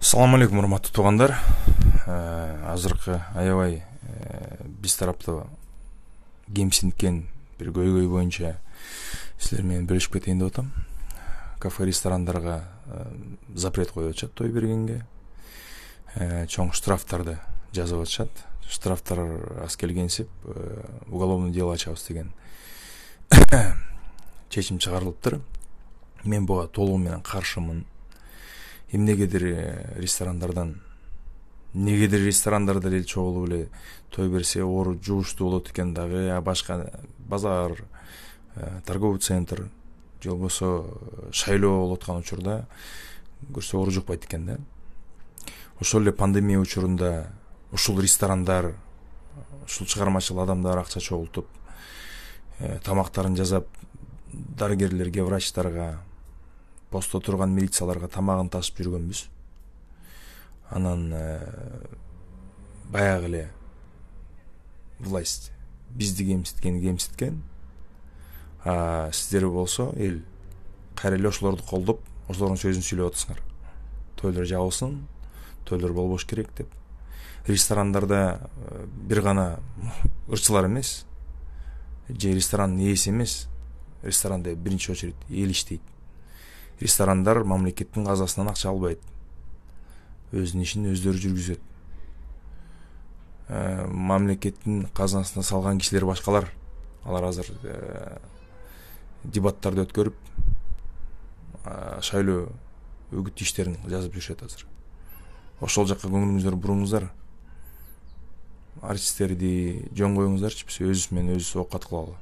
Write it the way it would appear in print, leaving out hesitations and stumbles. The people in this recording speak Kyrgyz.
Салам алейкум, урматтуу туугандар. Азыркы аябай биз тарапта кемсинткен бир көйгөй боюнча силер менен бөлүшүп кетейин деп атам. Кафе, ресторандарга запрет коюп атышат той бергенге. Чоң штрафтарды жазып атышат. Штрафтар аз келгенсип уголовный дело ачабыз деген чечим чыгарылыптыр. Мен буга толугу менен каршымын. Негедир ресторандарда эл чогулуп эле той берсе ору жугуштуу болот экен дагы, башка базар, торговый центр же болбосо шайлоо болуп аткан учурда көрсө ору жукпайт экен да. Ошол эле пандемия учурунда ушул ресторандар, ушул чыгармачыл адамдар акча чогултуп, тамактарын жасап, дарыгерлерге, врачтарга, постто турган милицияларга тамагын ташып жүргөнбүз. Анан баягы эле власть бизди кемситкен. Сиздер болсо эл кайра эле ошолорду колдоп, ошолордун сөзүн сүйлөп атасыңар. Тойлор жабылсын, тойлор болбош керек деп. Ресторандарда бир гана ырчылар эмес, же ресторанын ээси эмес, ресторанда биринчи очередь эл иштейт. Ресторандар мамлекеттин казасынан акча албайт. Өзүнүн ишин өздөрү жүргүзөт. Мамлекеттин казасына салган кишилер башкалар. Алар азыр дебаттарды өткөрүп, шайлоо үгүт иштерин жазып жүрүшөт азыр. Ошол жакка көңүлүңүздөрдү буруңуздар. Артисттерди жөн коюңуздарчы, биз өзүбүз менен өзүбүз оокат кылалы.